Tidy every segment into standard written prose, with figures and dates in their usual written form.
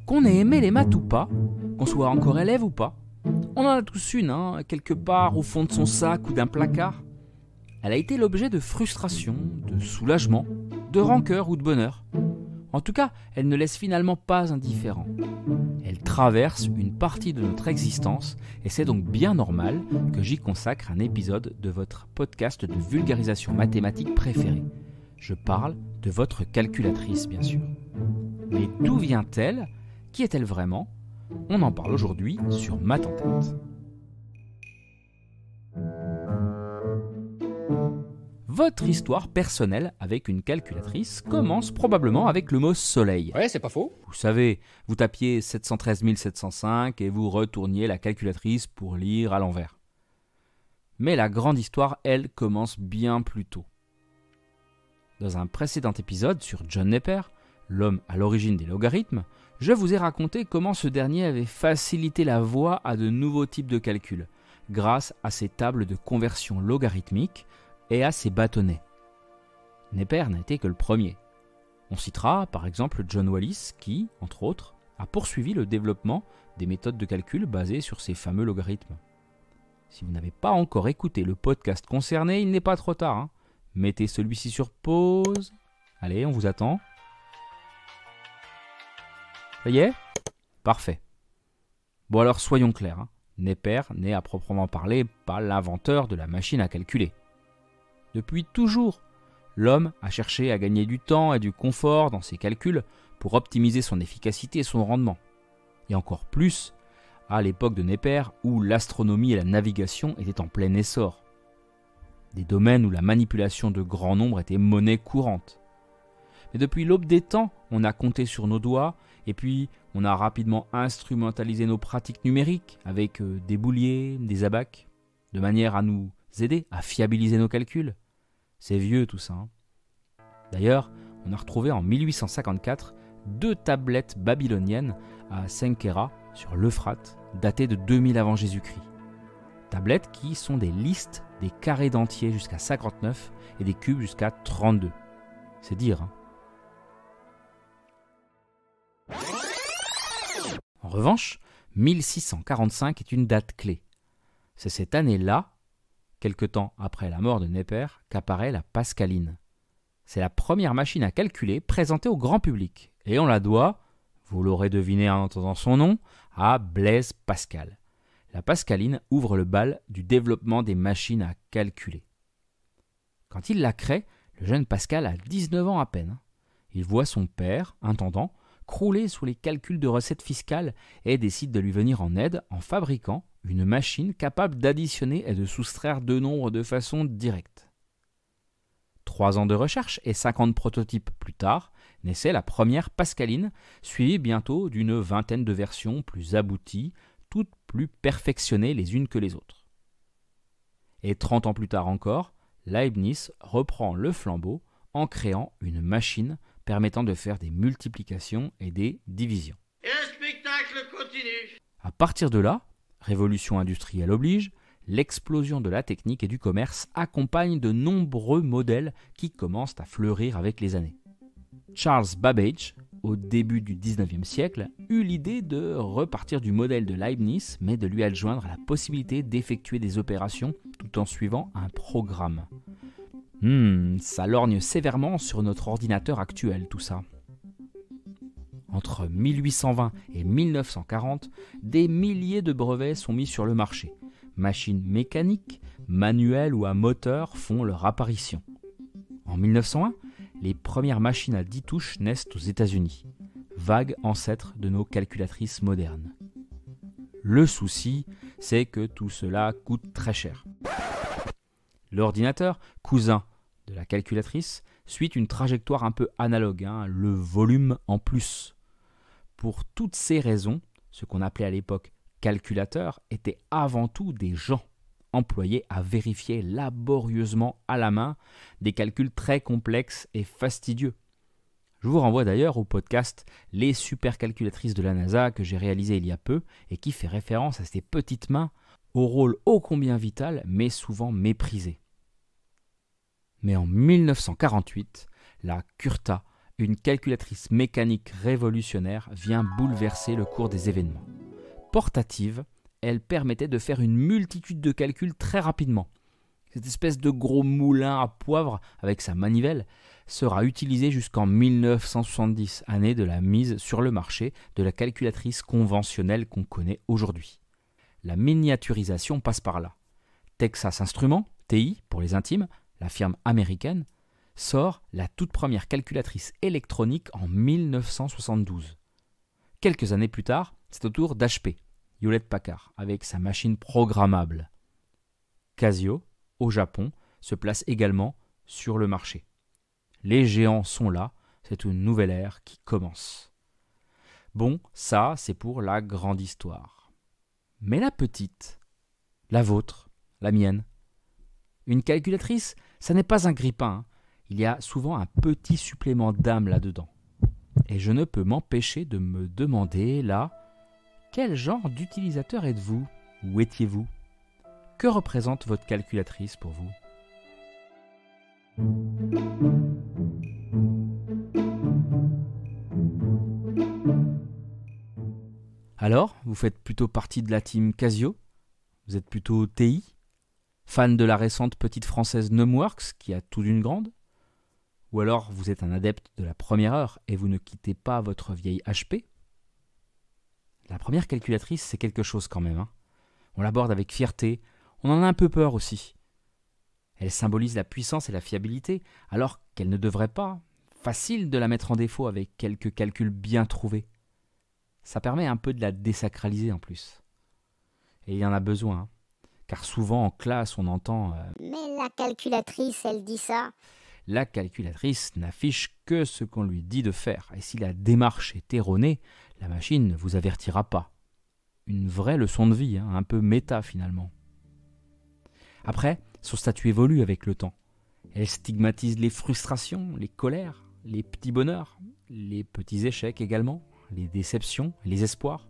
Qu'on ait aimé les maths ou pas, qu'on soit encore élève ou pas, on en a tous une, quelque part au fond de son sac ou d'un placard. Elle a été l'objet de frustration, de soulagement, de rancœur ou de bonheur. En tout cas, elle ne laisse finalement pas indifférent. Elle traverse une partie de notre existence et c'est donc bien normal que j'y consacre un épisode de votre podcast de vulgarisation mathématique préféré. Je parle de votre calculatrice, bien sûr. Mais d'où vient-elle ? Qui est-elle vraiment ? On en parle aujourd'hui sur Maths en tête. Votre histoire personnelle avec une calculatrice commence probablement avec le mot soleil. Ouais, c'est pas faux. Vous savez, vous tapiez 713 705 et vous retourniez la calculatrice pour lire à l'envers. Mais la grande histoire, elle, commence bien plus tôt. Dans un précédent épisode sur John Napier, l'homme à l'origine des logarithmes, je vous ai raconté comment ce dernier avait facilité la voie à de nouveaux types de calculs, grâce à ses tables de conversion logarithmique et à ses bâtonnets. Napier n'a été que le premier. On citera par exemple John Wallis qui, entre autres, a poursuivi le développement des méthodes de calcul basées sur ces fameux logarithmes. Si vous n'avez pas encore écouté le podcast concerné, il n'est pas trop tard. Mettez celui-ci sur pause. Allez, on vous attend. Ça y est ? Parfait. Bon alors soyons clairs, Napier n'est à proprement parler pas l'inventeur de la machine à calculer. Depuis toujours, l'homme a cherché à gagner du temps et du confort dans ses calculs pour optimiser son efficacité et son rendement. Et encore plus à l'époque de Napier où l'astronomie et la navigation étaient en plein essor. Des domaines où la manipulation de grands nombres était monnaie courante. Mais depuis l'aube des temps, on a compté sur nos doigts et puis on a rapidement instrumentalisé nos pratiques numériques avec des bouliers, des abacs, de manière à nous aider à fiabiliser nos calculs. C'est vieux tout ça. D'ailleurs, on a retrouvé en 1854 2 tablettes babyloniennes à Sankera sur l'Euphrate, datées de 2000 avant Jésus-Christ. Tablettes qui sont des listes des carrés d'entiers jusqu'à 59 et des cubes jusqu'à 32. C'est dire. En revanche, 1645 est une date clé. C'est cette année-là, quelque temps après la mort de Napier, qu'apparaît la Pascaline. C'est la première machine à calculer présentée au grand public. Et on la doit, vous l'aurez deviné en entendant son nom, à Blaise Pascal. La Pascaline ouvre le bal du développement des machines à calculer. Quand il la crée, le jeune Pascal a 19 ans à peine. Il voit son père, intendant, crouler sous les calculs de recettes fiscales et décide de lui venir en aide en fabriquant une machine capable d'additionner et de soustraire 2 nombres de façon directe. 3 ans de recherche et 50 prototypes plus tard, naissait la première Pascaline, suivie bientôt d'une vingtaine de versions plus abouties, toutes plus perfectionnées les unes que les autres. Et 30 ans plus tard encore, Leibniz reprend le flambeau en créant une machine permettant de faire des multiplications et des divisions. Et le spectacle continue. À partir de là, révolution industrielle oblige, l'explosion de la technique et du commerce accompagne de nombreux modèles qui commencent à fleurir avec les années. Charles Babbage, au début du XIXe siècle, eut l'idée de repartir du modèle de Leibniz, mais de lui adjoindre la possibilité d'effectuer des opérations tout en suivant un programme. Ça lorgne sévèrement sur notre ordinateur actuel, tout ça. Entre 1820 et 1940, des milliers de brevets sont mis sur le marché. Machines mécaniques, manuelles ou à moteur font leur apparition. En 1901, les premières machines à 10 touches naissent aux États-Unis, vagues ancêtres de nos calculatrices modernes. Le souci, c'est que tout cela coûte très cher. L'ordinateur, cousin de la calculatrice, suit une trajectoire un peu analogue, le volume en plus. Pour toutes ces raisons, ce qu'on appelait à l'époque calculateurs étaient avant tout des gens employés à vérifier laborieusement à la main des calculs très complexes et fastidieux. Je vous renvoie d'ailleurs au podcast « Les supercalculatrices de la NASA » que j'ai réalisé il y a peu et qui fait référence à ces petites mains au rôle ô combien vital mais souvent méprisé. Mais en 1948, la Curta une calculatrice mécanique révolutionnaire vient bouleverser le cours des événements. Portative, elle permettait de faire une multitude de calculs très rapidement. Cette espèce de gros moulin à poivre avec sa manivelle sera utilisée jusqu'en 1970, année de la mise sur le marché de la calculatrice conventionnelle qu'on connaît aujourd'hui. La miniaturisation passe par là. Texas Instruments, TI pour les intimes, la firme américaine, sort la toute première calculatrice électronique en 1972. Quelques années plus tard, c'est au tour d'HP, Hewlett-Packard, avec sa machine programmable. Casio, au Japon, se place également sur le marché. Les géants sont là, c'est une nouvelle ère qui commence. Bon, ça, c'est pour la grande histoire. Mais la petite, la vôtre, la mienne, une calculatrice, ça n'est pas un grille-pain, hein. Il y a souvent un petit supplément d'âme là-dedans. Et je ne peux m'empêcher de me demander, là, quel genre d'utilisateur êtes-vous ou étiez-vous? Que représente votre calculatrice pour vous? Alors, vous faites plutôt partie de la team Casio? Vous êtes plutôt TI? Fan de la récente petite française Numworks qui a tout d'une grande? Ou alors vous êtes un adepte de la première heure et vous ne quittez pas votre vieille HP? La première calculatrice, c'est quelque chose quand même, hein. On l'aborde avec fierté, on en a un peu peur aussi. Elle symbolise la puissance et la fiabilité, alors qu'elle ne devrait pas. Facile de la mettre en défaut avec quelques calculs bien trouvés. Ça permet un peu de la désacraliser en plus. Et il y en a besoin, hein. Car souvent en classe on entend Mais la calculatrice, elle dit ça. La calculatrice n'affiche que ce qu'on lui dit de faire. Et si la démarche est erronée, la machine ne vous avertira pas. Une vraie leçon de vie, hein, un peu méta finalement. Après, son statut évolue avec le temps. Elle stigmatise les frustrations, les colères, les petits bonheurs, les petits échecs également, les déceptions, les espoirs.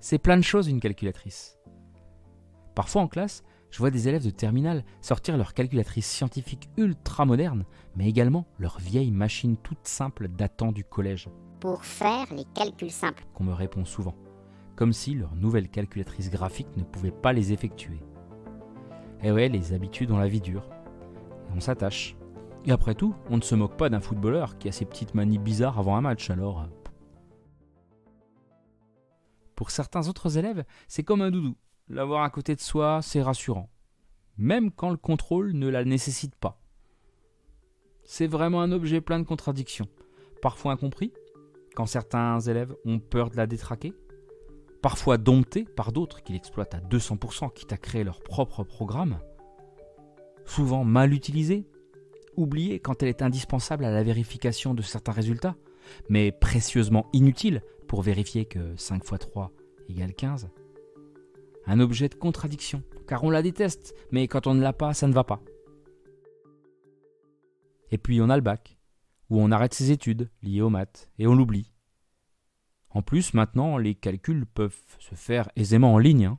C'est plein de choses une calculatrice. Parfois en classe, je vois des élèves de terminale sortir leur calculatrice scientifique ultra moderne, mais également leur vieille machine toute simple datant du collège. Pour faire les calculs simples. Qu'on me répond souvent, comme si leur nouvelle calculatrice graphique ne pouvait pas les effectuer. Et ouais, les habitudes ont la vie dure. Et on s'attache. Et après tout, on ne se moque pas d'un footballeur qui a ses petites manies bizarres avant un match, alors... Pour certains autres élèves, c'est comme un doudou. L'avoir à côté de soi, c'est rassurant. Même quand le contrôle ne la nécessite pas. C'est vraiment un objet plein de contradictions. Parfois incompris, quand certains élèves ont peur de la détraquer. Parfois domptés par d'autres qui l'exploitent à 200%, quitte à créer leur propre programme. Souvent mal utilisée, oubliée quand elle est indispensable à la vérification de certains résultats, mais précieusement inutile pour vérifier que 5 x 3 égale 15. Un objet de contradiction, car on la déteste, mais quand on ne l'a pas, ça ne va pas. Et puis on a le bac, où on arrête ses études liées aux maths, et on l'oublie. En plus, maintenant, les calculs peuvent se faire aisément en ligne, hein.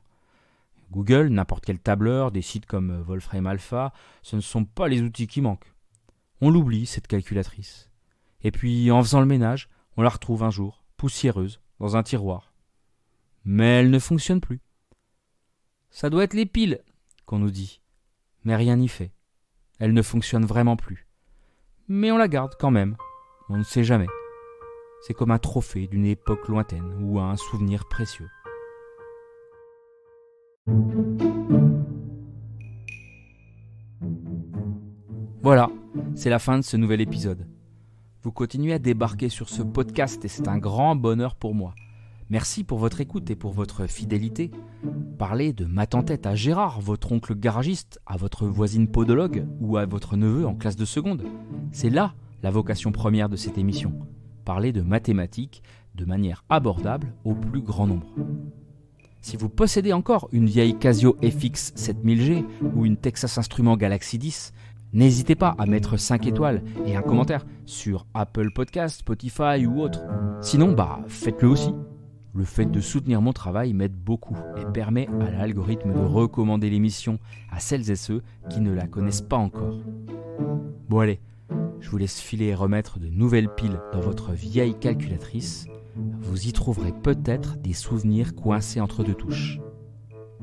Google, n'importe quel tableur, des sites comme Wolfram Alpha, ce ne sont pas les outils qui manquent. On l'oublie, cette calculatrice. Et puis, en faisant le ménage, on la retrouve un jour, poussiéreuse, dans un tiroir. Mais elle ne fonctionne plus. Ça doit être les piles, qu'on nous dit. Mais rien n'y fait. Elle ne fonctionne vraiment plus. Mais on la garde quand même. On ne sait jamais. C'est comme un trophée d'une époque lointaine ou un souvenir précieux. Voilà, c'est la fin de ce nouvel épisode. Vous continuez à débarquer sur ce podcast et c'est un grand bonheur pour moi. Merci pour votre écoute et pour votre fidélité. Parlez de maths en tête à Gérard, votre oncle garagiste, à votre voisine podologue ou à votre neveu en classe de seconde. C'est là la vocation première de cette émission. Parler de mathématiques de manière abordable au plus grand nombre. Si vous possédez encore une vieille Casio FX 7000G ou une Texas Instruments Galaxy 10, n'hésitez pas à mettre 5 étoiles et un commentaire sur Apple Podcast, Spotify ou autre. Sinon, faites-le aussi. Le fait de soutenir mon travail m'aide beaucoup et permet à l'algorithme de recommander l'émission à celles et ceux qui ne la connaissent pas encore. Bon allez, Je vous laisse filer et remettre de nouvelles piles dans votre vieille calculatrice. Vous y trouverez peut-être des souvenirs coincés entre deux touches.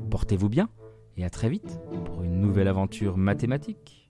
Portez-vous bien et à très vite pour une nouvelle aventure mathématique.